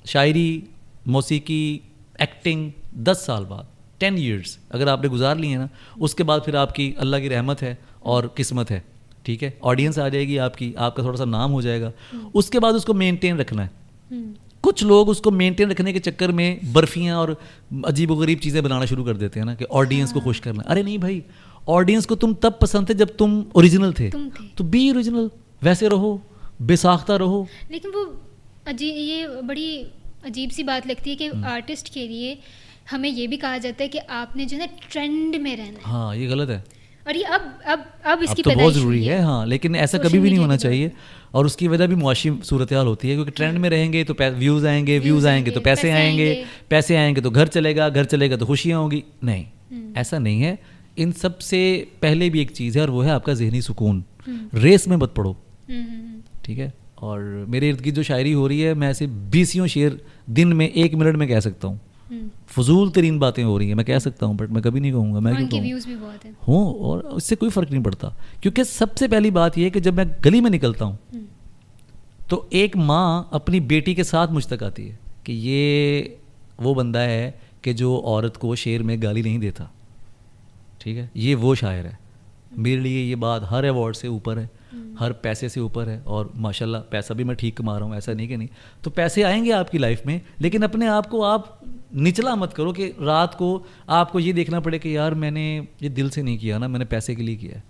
[SPEAKER 1] شاعری, موسیقی, ایکٹنگ 10 سال بعد, 10 ایئرس اگر آپ نے گزار لیے ہیں نا, اس کے بعد پھر آپ کی اللہ کی رحمت ہے اور قسمت ہے, ٹھیک ہے, آڈینس آ جائے گی آپ کی, آپ کا تھوڑا سا نام ہو جائے گا. اس کے بعد اس کو مینٹین رکھنا ہے. کچھ لوگ اس کو مینٹین رکھنے کے چکر میں برفیاں اور عجیب و غریب چیزیں بنانا شروع کر دیتے ہیں نا, کہ آڈینس کو خوش کرنا. ارے نہیں بھائی, آڈینس کو تم تب پسند تھے جب تم اوریجنل تھے, تو بی اوریجنل, ویسے رہو, بے ساختہ رہو.
[SPEAKER 3] لیکن وہ یہ بڑی عجیب سی بات لگتی ہے کہ آرٹسٹ کے لیے ہمیں یہ بھی کہا جاتا ہے کہ آپ نے جو ہے نا ٹرینڈ میں رہنا ہے.
[SPEAKER 1] ہاں, یہ غلط ہے,
[SPEAKER 3] اور یہ اب اس کی
[SPEAKER 1] تو بہت ضروری ہے. ہاں, لیکن ایسا کبھی بھی نہیں ہونا چاہیے, اور اس کی وجہ بھی معاشی صورتحال ہوتی ہے, کیونکہ ٹرینڈ میں رہیں گے تو ویوز آئیں گے, ویوز آئیں گے تو پیسے آئیں گے, پیسے آئیں گے تو گھر چلے گا, گھر چلے گا تو خوشیاں ہوں گی. نہیں, ایسا نہیں ہے. ان سب سے پہلے بھی ایک چیز ہے, اور وہ ہے آپ کا ذہنی سکون. ریس میں مت پڑو, ٹھیک ہے. اور میرے ارد گرد جو شاعری ہو رہی ہے, میں ایسے 20 شعر دن میں 1 منٹ میں کہہ سکتا ہوں. فضول ترین باتیں ہو رہی ہیں, میں کہہ سکتا ہوں, بٹ میں کبھی نہیں کہوں گا. میں ہوں, اور اس سے کوئی فرق نہیں پڑتا, کیونکہ سب سے پہلی بات یہ ہے کہ جب میں گلی میں نکلتا ہوں تو ایک ماں اپنی بیٹی کے ساتھ مجھ تک آتی ہے کہ یہ وہ بندہ ہے کہ جو عورت کو شعر میں گالی نہیں دیتا, ٹھیک ہے, یہ وہ شاعر ہے. میرے لیے یہ بات ہر ایوارڈ سے اوپر ہے, ہر پیسے سے اوپر ہے. اور ماشاءاللہ پیسہ بھی میں ٹھیک کما رہا ہوں, ایسا نہیں کہ نہیں. تو پیسے آئیں گے آپ کی لائف میں, لیکن اپنے آپ کو آپ نچلا مت کرو کہ رات کو آپ کو یہ دیکھنا پڑے کہ یار میں نے یہ دل سے نہیں کیا نا, میں نے پیسے کے لیے کیا ہے.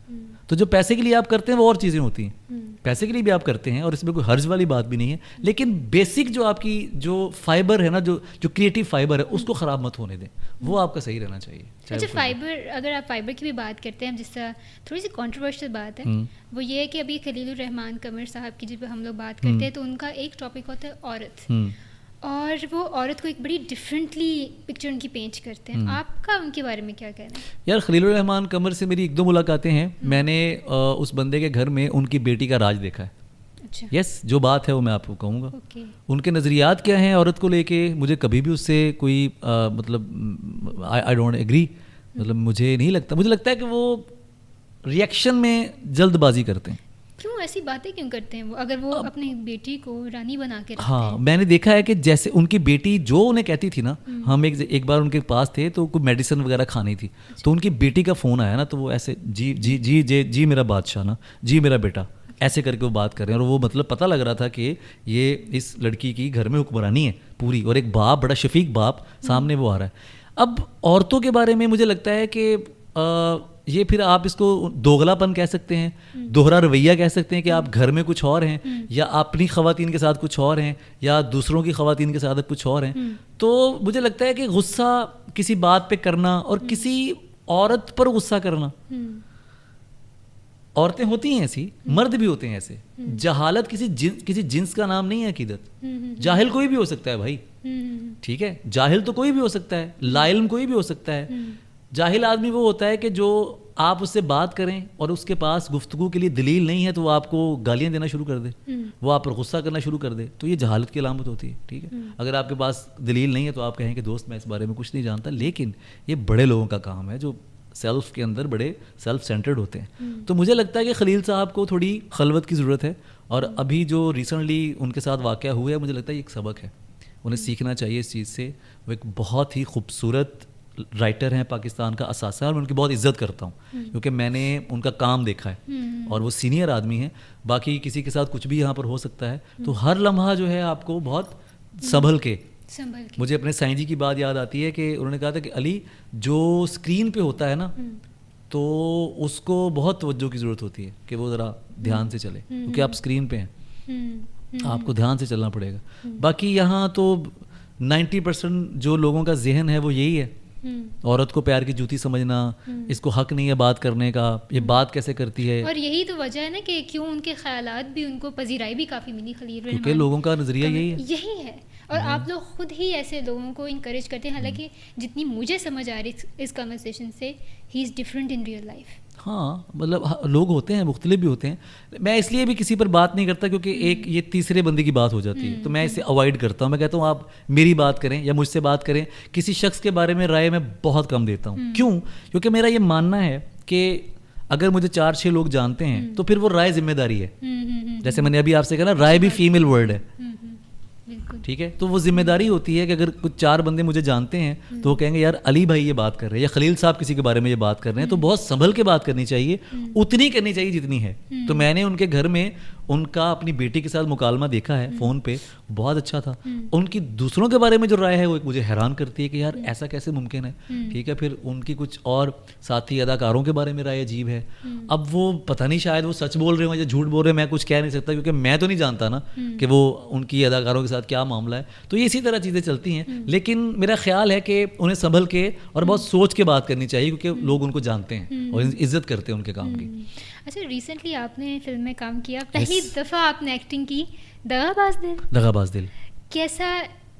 [SPEAKER 1] تو جو پیسے کے لیے آپ کرتے ہیں وہ اور چیزیں ہوتی ہیں, پیسے کے لیے بھی آپ کرتے ہیں, اور اس میں کوئی حرج والی بات بھی نہیں ہے. لیکن بیسک جو آپ کی جو فائبر ہے نا, جو کریٹیو فائبر ہے, اس کو خراب مت ہونے دیں, وہ آپ کا صحیح رہنا چاہیے.
[SPEAKER 3] اچھا, فائبر, اگر آپ فائبر کی بھی بات کرتے ہیں, جس طرح تھوڑی سی کنٹروورشل بات ہے, وہ یہ ہے کہ ابھی خلیل الرحمان قمر صاحب کی جب ہم لوگ بات کرتے ہیں تو ان کا ایک ٹاپک ہوتا ہے عورت, اور وہ عورت کو ایک بڑی ڈفرینٹلی پکچر ان کی پینٹ کرتے ہیں. آپ کا ان کے بارے میں کیا کہنا ہے؟
[SPEAKER 1] یار, خلیل الرحمان قمر سے میری 1-2 ملاقاتیں ہیں. میں نے اس بندے کے گھر میں ان کی بیٹی کا راج دیکھا ہے. یس, جو بات ہے وہ میں آپ کو کہوں گا. ان کے نظریات کیا ہیں عورت کو لے کے, مجھے کبھی بھی اس سے کوئی مطلب آئی ڈونٹ ایگری, مطلب مجھے نہیں لگتا. مجھے لگتا ہے کہ وہ ریئیکشن میں جلد بازی کرتے ہیں.
[SPEAKER 3] کیوں ایسی باتیں کیوں کرتے ہیں وہ, اگر وہ اپنی بیٹی کو رانی بنا کے رکھتے ہیں؟
[SPEAKER 1] ہاں, میں نے دیکھا ہے کہ جیسے ان کی بیٹی جو انہیں کہتی تھی نا, ہم ایک بار ان کے پاس تھے تو کوئی میڈیسن وغیرہ کھانی تھی, تو ان کی بیٹی کا فون آیا نا, تو وہ ایسے جی جی جی جی جی میرا بادشاہ نا, جی میرا بیٹا, ایسے کر کے وہ بات کر رہے ہیں. اور وہ مطلب پتہ لگ رہا تھا کہ یہ اس لڑکی کی گھر میں حکمرانی ہے پوری, اور ایک باپ, بڑا شفیق باپ سامنے وہ آ رہا ہے. اب عورتوں کے بارے میں مجھے لگتا ہے کہ یہ پھر آپ اس کو دوغلا پن کہہ سکتے ہیں, دوہرا رویہ کہہ سکتے ہیں, کہ آپ گھر میں کچھ اور ہیں, یا اپنی خواتین کے ساتھ کچھ اور ہیں, یا دوسروں کی خواتین کے ساتھ کچھ اور ہیں. تو مجھے لگتا ہے کہ غصہ کسی بات پہ کرنا اور کسی عورت پر غصہ کرنا, عورتیں ہوتی ہیں ایسی, مرد بھی ہوتے ہیں ایسے. جہالت کسی جنس کا نام نہیں ہے عقیدت. جاہل کوئی بھی ہو سکتا ہے بھائی, ٹھیک ہے, جاہل تو کوئی بھی ہو سکتا ہے, لا علم کوئی بھی ہو سکتا ہے. جاہل آدمی وہ ہوتا ہے کہ جو آپ اس سے بات کریں اور اس کے پاس گفتگو کے لیے دلیل نہیں ہے تو وہ آپ کو گالیاں دینا شروع کر دے, وہ آپ پر غصہ کرنا شروع کر دے, تو یہ جہالت کی علامت ہوتی ہے. ٹھیک ہے, اگر آپ کے پاس دلیل نہیں ہے تو آپ کہیں کہ دوست میں اس بارے میں کچھ نہیں جانتا. لیکن یہ بڑے لوگوں کا کام ہے جو سیلف کے اندر بڑے سیلف سینٹرڈ ہوتے ہیں. تو مجھے لگتا ہے کہ خلیل صاحب کو تھوڑی خلوت کی ضرورت ہے, اور ابھی جو ریسنٹلی ان کے ساتھ واقعہ ہوا ہے, مجھے لگتا ہے یہ ایک سبق ہے, انہیں سیکھنا چاہیے اس چیز سے. وہ ایک بہت ہی خوبصورت رائٹر ہیں, پاکستان کا اثاثہ ہے, اور میں ان کی بہت عزت کرتا ہوں کیونکہ میں نے ان کا کام دیکھا ہے, اور وہ سینئر آدمی ہیں. باقی کسی کے ساتھ کچھ بھی یہاں پر ہو سکتا ہے, تو ہر لمحہ جو ہے آپ کو بہت سنبھل کے. مجھے اپنے سائیں جی کی بات یاد آتی ہے کہ انہوں نے کہا تھا کہ علی, جو اسکرین پہ ہوتا ہے نا, تو اس کو بہت توجہ کی ضرورت ہوتی ہے کہ وہ ذرا دھیان سے چلے, کیونکہ آپ اسکرین پہ ہیں, آپ کو دھیان سے چلنا پڑے گا. باقی یہاں تو 90% جو لوگوں کا ذہن ہے وہ یہی ہے, عورت کو پیار کی جوتی سمجھنا, اس کو حق نہیں ہے بات کرنے کا, یہ بات کیسے کرتی ہے.
[SPEAKER 3] اور یہی تو وجہ ہے نا کہ کیوں ان کے خیالات بھی ان کو پذیرائی بھی کافی ملی خلیل الرحمان,
[SPEAKER 1] کیونکہ لوگوں کا نظریہ
[SPEAKER 3] یہی ہے. اور آپ لوگ خود ہی ایسے لوگوں کو انکریج کرتے ہیں, حالانکہ جتنی مجھے سمجھ آ رہی اس کنورسیشن سے, he is different in real life.
[SPEAKER 1] ہاں, مطلب لوگ ہوتے ہیں, مختلف بھی ہوتے ہیں. میں اس لیے بھی کسی پر بات نہیں کرتا کیونکہ ایک یہ تیسرے بندے کی بات ہو جاتی ہے, تو میں اسے اوائڈ کرتا ہوں. میں کہتا ہوں آپ میری بات کریں یا مجھ سے بات کریں, کسی شخص کے بارے میں رائے میں بہت کم دیتا ہوں. کیوں؟ کیونکہ میرا یہ ماننا ہے کہ اگر مجھے 4-6 لوگ جانتے ہیں تو پھر وہ رائے ذمہ داری ہے. جیسے میں نے ابھی آپ سے کہا نا, رائے بھی فیمیل ورڈ ہے, ٹھیک ہے, تو وہ ذمہ داری ہوتی ہے کہ اگر کچھ 4 بندے مجھے جانتے ہیں تو وہ کہیں گے یار علی بھائی یہ بات کر رہے ہیں, یا خلیل صاحب کسی کے بارے میں یہ بات کر رہے ہیں, تو بہت سنبھل کے بات کرنی چاہیے, اتنی کرنی چاہیے جتنی ہے. تو میں نے ان کے گھر میں ان کا اپنی بیٹی کے ساتھ مکالمہ دیکھا ہے فون پہ, بہت اچھا تھا. ان کی دوسروں کے بارے میں جو رائے ہے وہ مجھے حیران کرتی ہے کہ یار ایسا کیسے ممکن ہے, ٹھیک ہے. پھر ان کی کچھ اور ساتھی اداکاروں کے بارے میں رائے عجیب ہے. اب وہ پتہ نہیں شاید وہ سچ بول رہے ہوں یا جھوٹ بول رہے ہیں, میں کچھ کہہ نہیں سکتا کیونکہ میں تو نہیں جانتا نا کہ وہ ان کی اداکاروں کے ساتھ کیا معاملہ ہے. تو یہ اسی طرح چیزیں چلتی ہیں, لیکن میرا خیال ہے کہ انہیں سنبھل کے اور بہت سوچ کے بات کرنی چاہیے کیونکہ لوگ ان کو جانتے ہیں اور عزت کرتے ہیں ان کے کام کی.
[SPEAKER 3] اچھا, ریسنٹلی آپ نے فلم میں کام کیا, پہلی دفعہ آپ نے ایکٹنگ کی دغاباز دل. دغاباز دل کیسا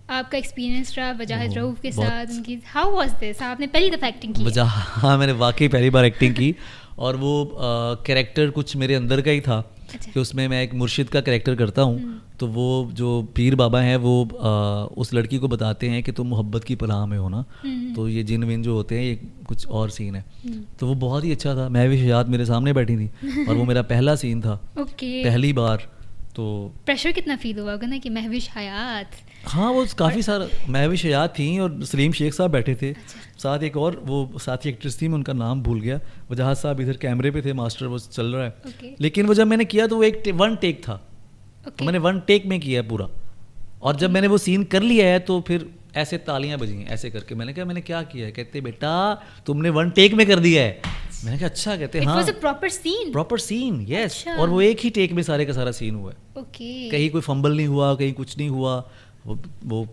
[SPEAKER 3] آپ کا ایکسپیرینس رہا وجاہت رؤوف کے ساتھ, ان کی ہاؤ واز دس؟ آپ نے پہلی دفعہ ایکٹنگ کی؟
[SPEAKER 1] ہاں, میں نے واقعی پہلی بار ایکٹنگ کی, اور وہ کریکٹر کچھ میرے اندر کا ہی تھا کہ اس میں ایک مرشد کا کریکٹر کرتا ہوں. تو وہ جو پیر بابا ہیں وہ اس لڑکی کو بتاتے ہیں کہ تم محبت کی پناہ میں ہو نا, تو یہ جن ون جو ہوتے ہیں یہ کچھ اور سین ہے. تو وہ بہت ہی اچھا تھا. مہوش حیات میرے سامنے بیٹھی تھی اور وہ میرا پہلا سین تھا, پہلی بار. تو
[SPEAKER 3] پریشر کتنا فیل ہوا ہوگا نا کہ مہوش حیات.
[SPEAKER 1] ہاں, وہ کافی سارا مہوش حیات تھیں اور سلیم شیخ صاحب بیٹھے تھے, ساتھ ایک اور وہ ساتھی ایکٹریس تھی, میں ان کا نام بھول گیا. وجاہت صاحب ادھر کیمرے پہ تھے, ماسٹر وہ چل رہا ہے. لیکن وہ جب میں نے کیا تو وہ ایک 1 ٹیک تھا, تو میں نے 1 ٹیک میں کیا پورا. اور جب میں نے وہ سین کر لیا ہے تو پھر ایسے تالیاں بجیں ایسے کر کے. میں نے کہا میں نے کیا کیا ہے؟ کہتے بیٹا تم نے 1 ٹیک میں کر دیا ہے. میں نے کہا اچھا. کہتے ہاں پراپر سین, یس. اور وہ ایک ہی ٹیک میں سارے کا سارا سین ہوا ہے, کہیں کوئی فمبل نہیں ہوا, کہیں کچھ نہیں ہوا. وہ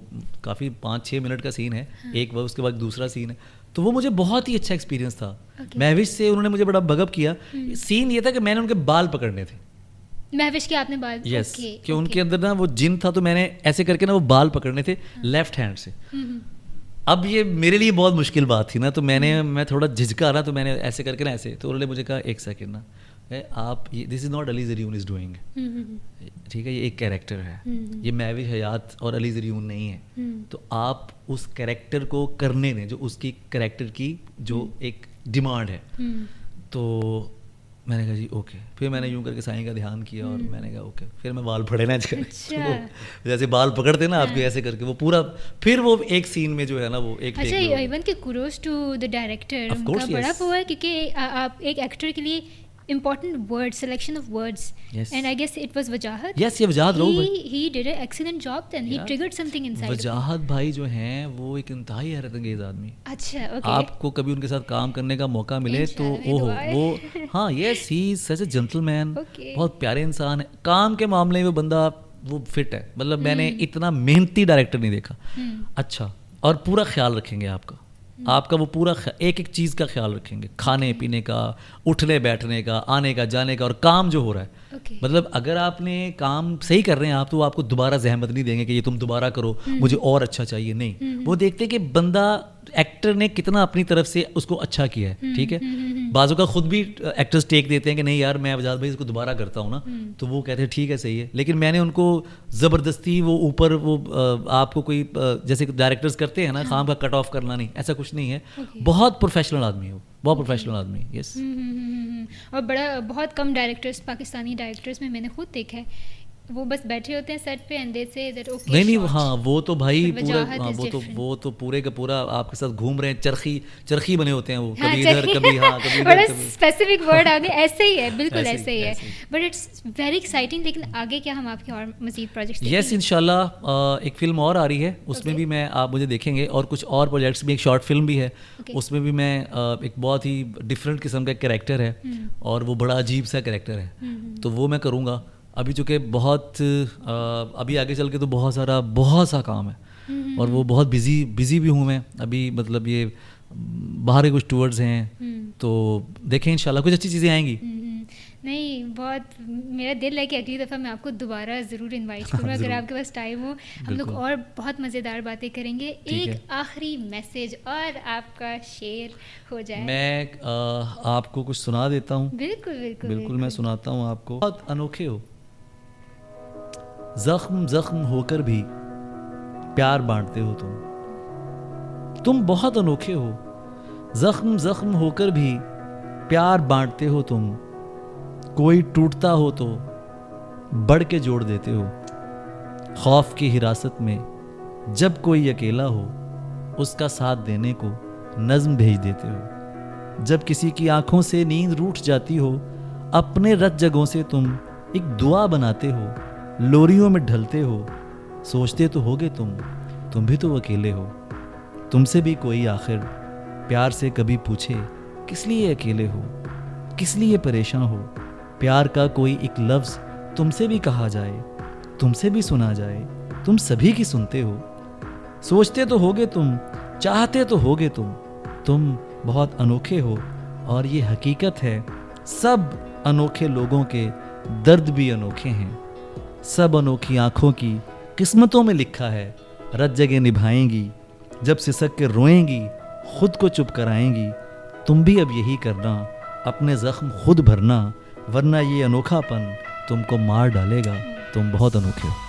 [SPEAKER 1] کافی 5-6 منٹ کا سین ہے ایک, اس کے بعد دوسرا سین ہے. تو وہ مجھے بہت ہی اچھا ایکسپیرینس تھا. مہوش سے انہوں نے مجھے بڑا بگپ کیا. سین یہ تھا کہ میں نے ان کے بال پکڑنے تھے.
[SPEAKER 3] مہوش کے آپ نے بال؟
[SPEAKER 1] یس, کہ ان کے اندر نا وہ جن تھا, تو میں نے ایسے کر کے نا وہ بال پکڑنے تھے لیفٹ ہینڈ سے. اب یہ میرے لیے بہت مشکل بات تھی نا, تو میں تھوڑا جھجکا رہا, تو میں نے ایسے کر کے نا ایسے, تو انہوں نے مجھے کہا ایک سیکنڈ نا, آپ دس is not Ali زریون is doing, ٹھیک ہے, یہ ایک کیریکٹر ہے, یہ مہوش حیات اور علی زریون نہیں ہے. تو آپ اس کیریکٹر کو کرنے دیں جو اس کی کیریکٹر کی جو ایک ڈیمانڈ ہے. تو میں نے کہا جی اوکے. پھر میں نے یوں کر کے سائیں کا دھیان کیا اور میں نے کہا اوکے. پھر میں بال پھڑے نا جیسے بال پکڑتے نا آپ کے ایسے کر کے وہ پورا, پھر وہ ایک سین میں جو ہے نا وہ ایک.
[SPEAKER 3] اچھا, ایون کہ کوروس ٹو دی ڈائریکٹر, ان کا بڑا وہ ہے کیونکہ آپ ایک ایکٹر کے لیے important word selection of words, yes. And I guess it was Wajahat.
[SPEAKER 1] Yes, یہ وجاہت رؤوف بھائی,
[SPEAKER 3] he did an excellent job then. He triggered something inside.
[SPEAKER 1] وجاہت بھائی جو ہیں وہ ایک انتہائی حیرت انگیز آدمی.
[SPEAKER 3] اچھا, اوکے.
[SPEAKER 1] آپ کو کبھی ان کے ساتھ کام کرنے کا موقع ملے تو وہ ہاں, یس, ہی از سچ اے جنٹل مین, بہت پیارے انسان ہے. کام کے معاملے میں بندہ وہ فٹ ہے, مطلب میں نے اتنا محنتی ڈائریکٹر نہیں دیکھا. اچھا, اور پورا خیال رکھیں گے آپ کا, آپ کا وہ پورا ایک ایک چیز کا خیال رکھیں گے, کھانے پینے کا, اٹھنے بیٹھنے کا, آنے کا جانے کا, اور کام جو ہو رہا ہے. مطلب اگر آپ نے کام صحیح کر رہے ہیں آپ, تو وہ آپ کو دوبارہ زحمت نہیں دیں گے کہ یہ تم دوبارہ کرو, مجھے اور اچھا چاہیے. نہیں, وہ دیکھتے کہ بندہ ایکٹر نے کتنا اپنی طرف سے اس کو اچھا کیا ہے. ٹھیک ہے, بعضوں کا خود بھی ایکٹرز ٹیک دیتے ہیں کہ نہیں یار میں وجاہت بھائی اس کو دوبارہ کرتا ہوں نا, تو وہ کہتے ہیں ٹھیک ہے صحیح ہے. لیکن میں نے ان کو زبردستی وہ اوپر وہ آپ کو کوئی جیسے ڈائریکٹرز کرتے ہیں نا خام کا کٹ آف کرنا, نہیں, ایسا کچھ نہیں ہے. بہت پروفیشنل آدمی ہے وہ, بہت پروفیشنل آدمی. یس.
[SPEAKER 3] اور بہت کم ڈائریکٹرز پاکستانی ڈائریکٹرز میں نے خود دیکھا ہے, وہ بس بیٹھے ہوتے ہیں سیٹ پہ اینڈ دے سے دیٹ اوکے. نہیں,
[SPEAKER 1] ہاں, وہ تو بھائی پورا, وہ تو پورے کا پورا آپ کے ساتھ گھوم رہے ہیں, چرخی بنے ہوتے ہیں وہ, کبھی ادھر کبھی ہاں کبھی
[SPEAKER 3] بڑا اسپیسیفک ورڈ آ گیا. ایسے ہی ہے, بالکل ایسے ہی ہے, بٹ اٹس ویری ایکسائٹنگ. لیکن آگے کیا ہم آپ کے اور مزید پروجیکٹس؟
[SPEAKER 1] یس, انشاءاللہ ایک فلم اور آ رہی ہے, اس میں بھی میں آپ مجھے دیکھیں گے, اور کچھ اور پروجیکٹس بھی, ایک شارٹ فلم بھی ہے, اس میں بھی میں ایک بہت ہی ڈفرینٹ قسم کا کریکٹر ہے, اور وہ بڑا عجیب سا کریکٹر ہے, تو وہ میں کروں گا. ابھی چونکہ بہت ابھی آگے چل کے تو بہت سا کام ہے, اور وہ بہت بزی بھی ہوں میں ابھی, مطلب یہ باہر کچھ ٹورز ہیں, تو دیکھیں انشاءاللہ کچھ اچھی چیزیں آئیں گی.
[SPEAKER 3] نہیں, بہت میرا دل ہے کہ اگلی دفعہ میں آپ کو دوبارہ ضرور انوائٹ کروں اگر آپ کے پاس ٹائم ہو. ہم لوگ اور بہت مزیدار باتیں کریں گے. ایک آخری میسیج اور آپ کا شعر ہو جائے.
[SPEAKER 1] میں آپ کو کچھ سنا دیتا ہوں.
[SPEAKER 3] بالکل
[SPEAKER 1] میں سناتا ہوں آپ کو. بہت انوکھے ہو, زخم ہو کر بھی پیار بانٹتے ہو تم بہت انوکھے ہو, زخم ہو کر بھی پیار بانٹتے ہو تم, کوئی ٹوٹتا ہو تو بڑھ کے جوڑ دیتے ہو. خوف کی حراست میں جب کوئی اکیلا ہو, اس کا ساتھ دینے کو نظم بھیج دیتے ہو. جب کسی کی آنکھوں سے نیند روٹھ جاتی ہو, اپنے رت جگہوں سے تم ایک دعا بناتے ہو, لوریوں میں ڈھلتے ہو. سوچتے تو ہوگے تم بھی تو اکیلے ہو. تم سے بھی کوئی آخر پیار سے کبھی پوچھے کس لیے اکیلے ہو, کس لیے پریشان ہو. پیار کا کوئی ایک لفظ تم سے بھی کہا جائے, تم سے بھی سنا جائے, تم سبھی کی سنتے ہو. سوچتے تو ہوگے چاہتے تو ہوگے تم بہت انوکھے ہو. اور یہ حقیقت ہے, سب انوکھے لوگوں کے درد بھی انوکھے ہیں. سب انوکھی آنکھوں کی قسمتوں میں لکھا ہے, رت جگہ نبھائیں گی جب سسک کے روئیں گی, خود کو چپ کرائیں گی. تم بھی اب یہی کرنا, اپنے زخم خود بھرنا, ورنہ یہ انوکھا پن تم کو مار ڈالے گا. تم بہت انوکھے ہو.